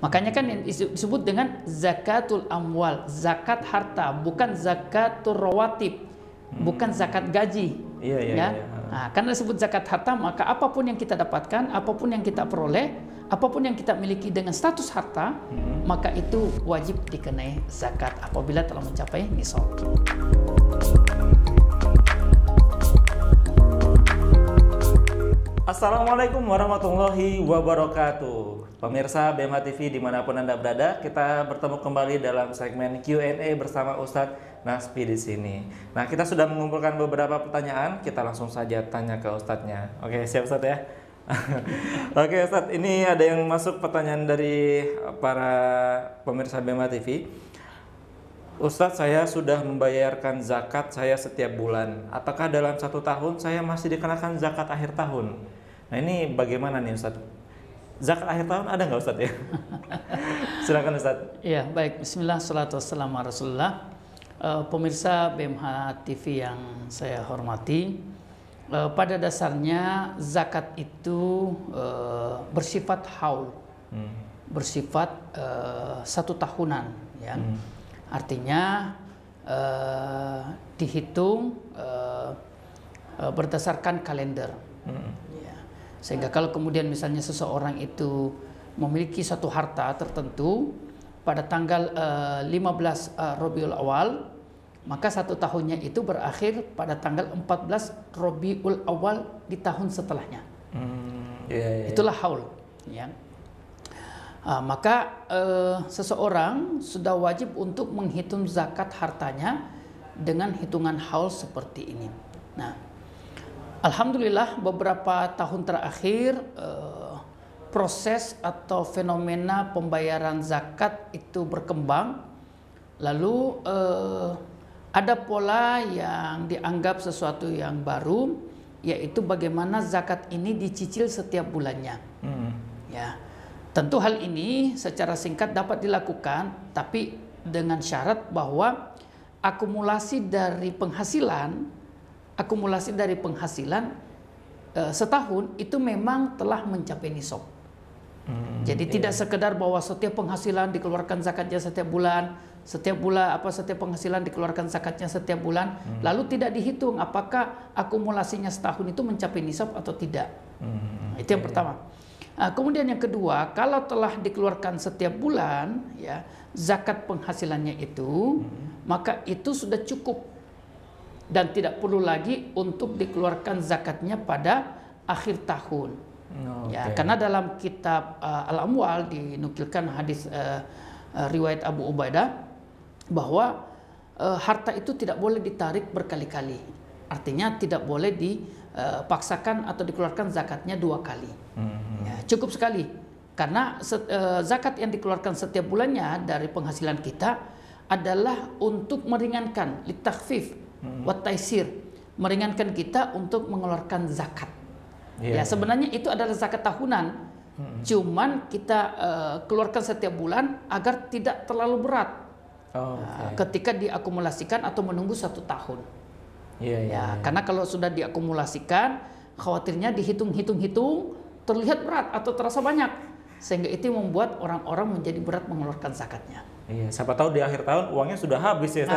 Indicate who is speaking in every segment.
Speaker 1: Makanya kan yang disebut dengan zakatul amwal, zakat harta, bukan zakatul rawatib, bukan zakat gaji.
Speaker 2: Iya, iya,
Speaker 1: Ya.
Speaker 2: iya.
Speaker 1: Nah, karena disebut zakat harta, maka apapun yang kita dapatkan, apapun yang kita peroleh, apapun yang kita miliki dengan status harta, maka itu wajib dikenai zakat apabila telah mencapai nisab.
Speaker 2: Assalamualaikum warahmatullahi wabarakatuh. Pemirsa BMH TV dimanapun Anda berada, kita bertemu kembali dalam segmen Q&A bersama Ustadz Naspi di sini. Nah, kita sudah mengumpulkan beberapa pertanyaan, kita langsung saja tanya ke Ustadznya. Oke, siap Ustadz ya? Oke Ustadz, ini ada yang masuk pertanyaan dari para pemirsa BMH TV. Ustadz, saya sudah membayarkan zakat saya setiap bulan. Apakah dalam 1 tahun saya masih dikenakan zakat akhir tahun? Nah, ini bagaimana nih Ustadz? Zakat akhir tahun ada nggak Ustadz ya? Silakan Ustadz.
Speaker 1: Ya, baik. Bismillah, salatu wassalamu ala Rasulullah. Pemirsa BMH TV yang saya hormati, pada dasarnya zakat itu bersifat haul, bersifat 1 tahunan, ya. Artinya dihitung berdasarkan kalender. Ya. Sehingga kalau kemudian misalnya seseorang itu memiliki satu harta tertentu pada tanggal 15 Rabiul Awal, maka 1 tahunnya itu berakhir pada tanggal 14 Rabiul Awal di tahun setelahnya. Itulah haul. Ya. Maka seseorang sudah wajib untuk menghitung zakat hartanya dengan hitungan haul seperti ini. Nah, alhamdulillah beberapa tahun terakhir proses atau fenomena pembayaran zakat itu berkembang. Lalu ada pola yang dianggap sesuatu yang baru, yaitu bagaimana zakat ini dicicil setiap bulannya. Ya. Tentu hal ini secara singkat dapat dilakukan, tapi dengan syarat bahwa akumulasi dari penghasilan setahun itu memang telah mencapai nisab. Jadi tidak sekedar bahwa setiap penghasilan dikeluarkan zakatnya setiap penghasilan dikeluarkan zakatnya setiap bulan, lalu tidak dihitung apakah akumulasinya setahun itu mencapai nisab atau tidak. Itu yang pertama. Kemudian yang kedua, kalau telah dikeluarkan setiap bulan, ya, zakat penghasilannya itu, maka itu sudah cukup dan tidak perlu lagi untuk dikeluarkan zakatnya pada akhir tahun. Ya, karena dalam kitab Al-Amwal dinukilkan hadis riwayat Abu Ubaidah bahwa harta itu tidak boleh ditarik berkali-kali. Artinya tidak boleh dipaksakan atau dikeluarkan zakatnya 2 kali. Ya, cukup sekali. Karena zakat yang dikeluarkan setiap bulannya dari penghasilan kita adalah untuk meringankan, litakhfif wa taisir, meringankan kita untuk mengeluarkan zakat. Ya, sebenarnya itu adalah zakat tahunan. Cuman kita keluarkan setiap bulan agar tidak terlalu berat ketika diakumulasikan atau menunggu 1 tahun. Karena kalau sudah diakumulasikan, khawatirnya dihitung-hitung terlihat berat atau terasa banyak, sehingga itu membuat orang-orang menjadi berat mengeluarkan zakatnya.
Speaker 2: Iya, siapa tahu di akhir tahun uangnya sudah habis ya,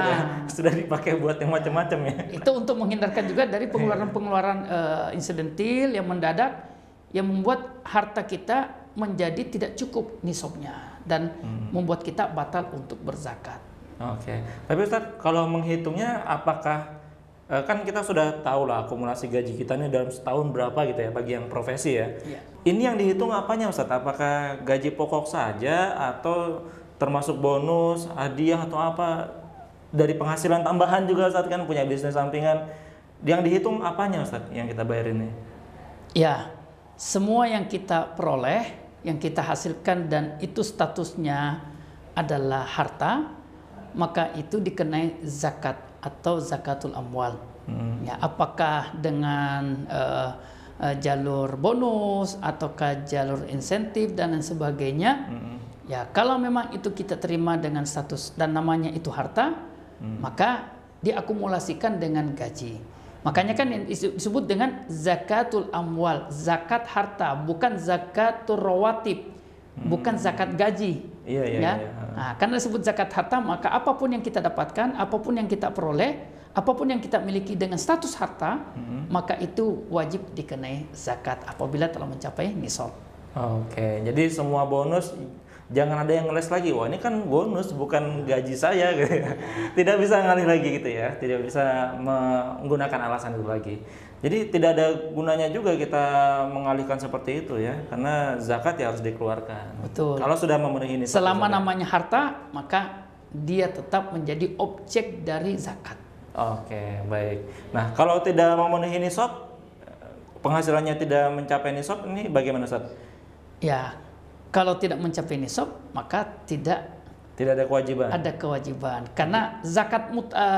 Speaker 2: sudah dipakai buat yang macam-macam ya.
Speaker 1: Itu untuk menghindarkan juga dari pengeluaran-pengeluaran insidentil yang mendadak, yang membuat harta kita menjadi tidak cukup nisabnya dan membuat kita batal untuk berzakat.
Speaker 2: Oke, tapi Ustadz, kalau menghitungnya apakah kan kita sudah tahu lah akumulasi gaji kita ini dalam setahun berapa gitu ya bagi yang profesi ya. Ini yang dihitung apanya Ustadz? Apakah gaji pokok saja atau termasuk bonus, hadiah atau apa dari penghasilan tambahan juga Ustadz, kan punya bisnis sampingan. Yang dihitung apanya Ustadz yang kita bayar ini?
Speaker 1: Ya, semua yang kita peroleh, yang kita hasilkan dan itu statusnya adalah harta, maka itu dikenai zakat atau zakatul amwal. Ya, apakah dengan jalur bonus ataukah jalur insentif dan lain sebagainya. Ya, kalau memang itu kita terima dengan status dan namanya itu harta, maka diakumulasikan dengan gaji. Makanya kan yang disebut dengan zakatul amwal, zakat harta, bukan zakatul rawatib, bukan zakat gaji.
Speaker 2: Iya, iya,
Speaker 1: Ya.
Speaker 2: iya.
Speaker 1: Nah, karena disebut zakat harta, maka apapun yang kita dapatkan, apapun yang kita peroleh, apapun yang kita miliki dengan status harta, maka itu wajib dikenai zakat apabila telah mencapai nisab.
Speaker 2: Oke, jadi semua bonus jangan ada yang ngeles lagi. Wah, ini kan bonus bukan gaji saya gitu ya. Tidak bisa ngalih lagi gitu ya. Tidak bisa menggunakan alasan itu lagi. Jadi tidak ada gunanya juga kita mengalihkan seperti itu ya, karena zakat ya harus dikeluarkan.
Speaker 1: Betul.
Speaker 2: Kalau sudah memenuhi nisab.
Speaker 1: Selama namanya harta, maka dia tetap menjadi objek dari zakat.
Speaker 2: Oke, baik. Nah, kalau tidak memenuhi nisab, penghasilannya tidak mencapai nisab, ini bagaimana, Ustaz?
Speaker 1: Ya, kalau tidak mencapai nisab, maka tidak
Speaker 2: Tidak ada kewajiban.
Speaker 1: ada kewajiban. Karena zakat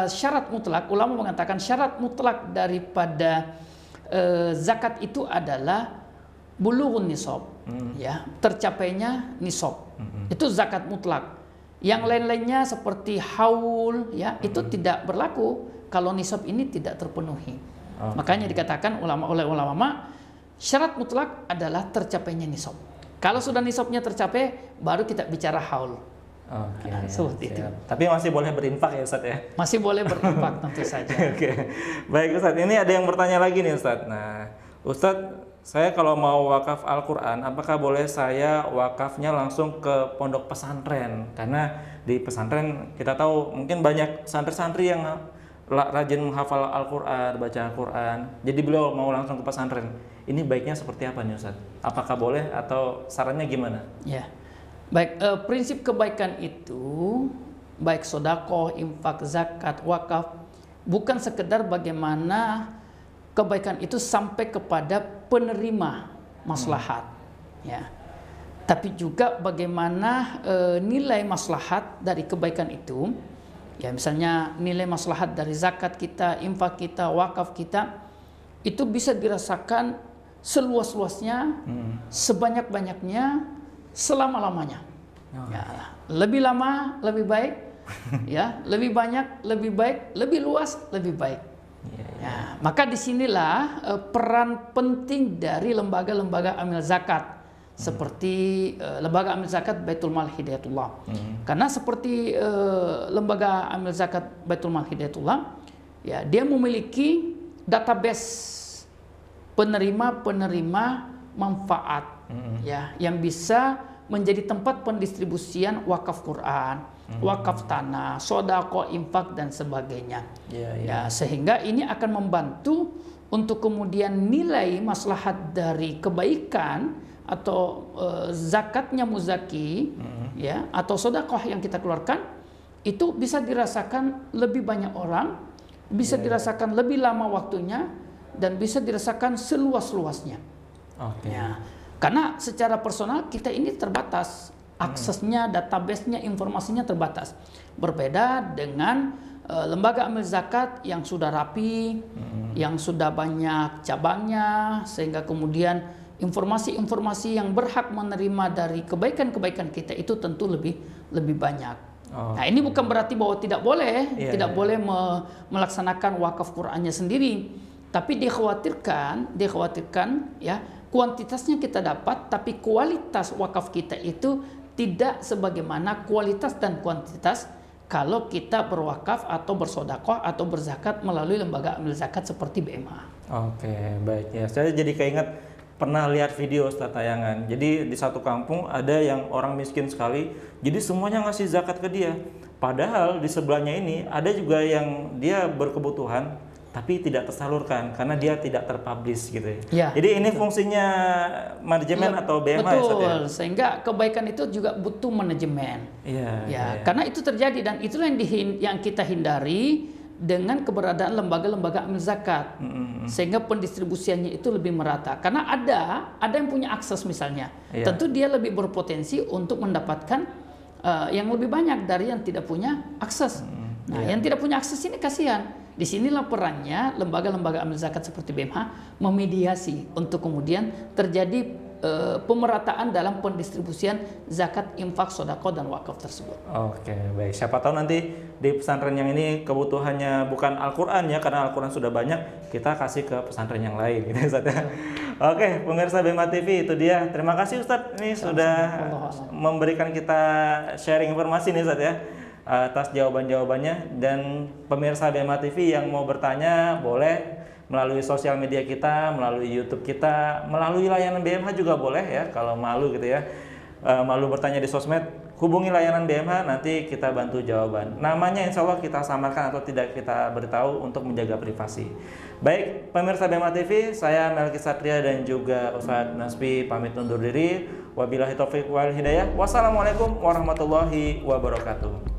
Speaker 1: syarat mutlak, ulama mengatakan syarat mutlak daripada zakat itu adalah bulughun nisab, ya, tercapainya nisab. Itu zakat mutlak. Yang lain-lainnya seperti haul, ya, itu tidak berlaku kalau nisab ini tidak terpenuhi. Makanya dikatakan oleh ulama, syarat mutlak adalah tercapainya nisab. Kalau sudah nisabnya tercapai, baru kita bicara haul.
Speaker 2: Oke,
Speaker 1: seperti itu.
Speaker 2: Tapi masih boleh berinfak ya, Ustaz ya?
Speaker 1: Masih boleh berinfak tentu saja.
Speaker 2: Oke. Baik, Ustaz. Ini ada yang bertanya lagi nih, Ustaz. Nah, Ustaz, saya kalau mau wakaf Al-Quran, apakah boleh saya wakafnya langsung ke pondok pesantren? Karena di pesantren kita tahu mungkin banyak santri-santri yang rajin menghafal Al-Quran, baca Al-Quran. Jadi beliau mau langsung ke pesantren. Ini baiknya seperti apa nih, Ustaz? Apakah boleh atau sarannya gimana?
Speaker 1: Ya, baik. Prinsip kebaikan itu, baik sedekah, infak, zakat, wakaf, bukan sekedar bagaimana kebaikan itu sampai kepada penerima maslahat, ya. Tapi juga bagaimana nilai maslahat dari kebaikan itu, ya, misalnya nilai maslahat dari zakat kita, infak kita, wakaf kita, itu bisa dirasakan seluas-luasnya, sebanyak-banyaknya, selama-lamanya. Ya, lebih lama lebih baik, ya, lebih banyak lebih baik, lebih luas lebih baik. Ya, maka disinilah peran penting dari lembaga-lembaga amil zakat seperti lembaga amil zakat Baitul Mal Hidayatullah. Karena seperti lembaga amil zakat Baitul Mal Hidayatullah, ya, dia memiliki database penerima-penerima manfaat, ya, yang bisa menjadi tempat pendistribusian wakaf Quran, wakaf tanah, sodako, infak dan sebagainya. Ya, sehingga ini akan membantu untuk kemudian nilai maslahat dari kebaikan atau zakatnya muzaki, ya, atau sodakoh yang kita keluarkan itu bisa dirasakan lebih banyak orang, bisa dirasakan lebih lama waktunya, dan bisa dirasakan seluas-luasnya. Ya. Karena secara personal kita ini terbatas, aksesnya, database-nya, informasinya terbatas. Berbeda dengan lembaga amil zakat yang sudah rapi, yang sudah banyak cabangnya, sehingga kemudian informasi-informasi yang berhak menerima dari kebaikan-kebaikan kita itu tentu lebih banyak. Nah, ini bukan berarti bahwa tidak boleh, boleh melaksanakan wakaf Qur'annya sendiri, tapi dikhawatirkan, ya, kuantitasnya kita dapat, tapi kualitas wakaf kita itu tidak sebagaimana kualitas dan kuantitas kalau kita berwakaf atau bersodakoh atau berzakat melalui lembaga amil zakat seperti BMA.
Speaker 2: Oke, baik ya. Saya jadi keinget pernah lihat video Ustaz tayangan. Jadi di satu kampung ada yang orang miskin sekali, jadi semuanya ngasih zakat ke dia. Padahal di sebelahnya ini ada juga yang dia berkebutuhan tapi tidak tersalurkan karena dia tidak terpublish gitu ya.
Speaker 1: Ya,
Speaker 2: jadi ini fungsinya manajemen atau BMA.
Speaker 1: Betul,
Speaker 2: ya?
Speaker 1: Sehingga kebaikan itu juga butuh manajemen.
Speaker 2: Iya.
Speaker 1: Karena itu terjadi dan itulah yang kita hindari dengan keberadaan lembaga-lembaga amil zakat. Sehingga pendistribusiannya itu lebih merata. Karena ada yang punya akses misalnya. Tentu dia lebih berpotensi untuk mendapatkan yang lebih banyak dari yang tidak punya akses. Nah, yang tidak punya akses ini kasihan. Disinilah perannya lembaga-lembaga amil zakat seperti BMH memediasi untuk kemudian terjadi pemerataan dalam pendistribusian zakat, infak, sodako dan wakaf tersebut.
Speaker 2: Oke, baik. Siapa tahu nanti di pesantren yang ini kebutuhannya bukan Al-Quran ya, karena Al-Quran sudah banyak, kita kasih ke pesantren yang lain gitu Ustaz. Oke, pemirsa Bema TV, itu dia. Terima kasih Ustadz, ini sudah memberikan kita sharing informasi nih Ustadz ya, atas jawaban-jawabannya. Dan pemirsa Bema TV yang mau bertanya boleh melalui sosial media kita, melalui YouTube kita, melalui layanan BMH juga boleh ya, kalau malu gitu ya. Malu bertanya di sosmed, hubungi layanan BMH, nanti kita bantu jawaban. Namanya insya Allah kita samarkan atau tidak kita beritahu untuk menjaga privasi. Baik, pemirsa BMH TV, saya Melki Satria dan juga Ustadz Naspi pamit undur diri. Wabillahi taufiq wal hidayah. Wassalamualaikum warahmatullahi wabarakatuh.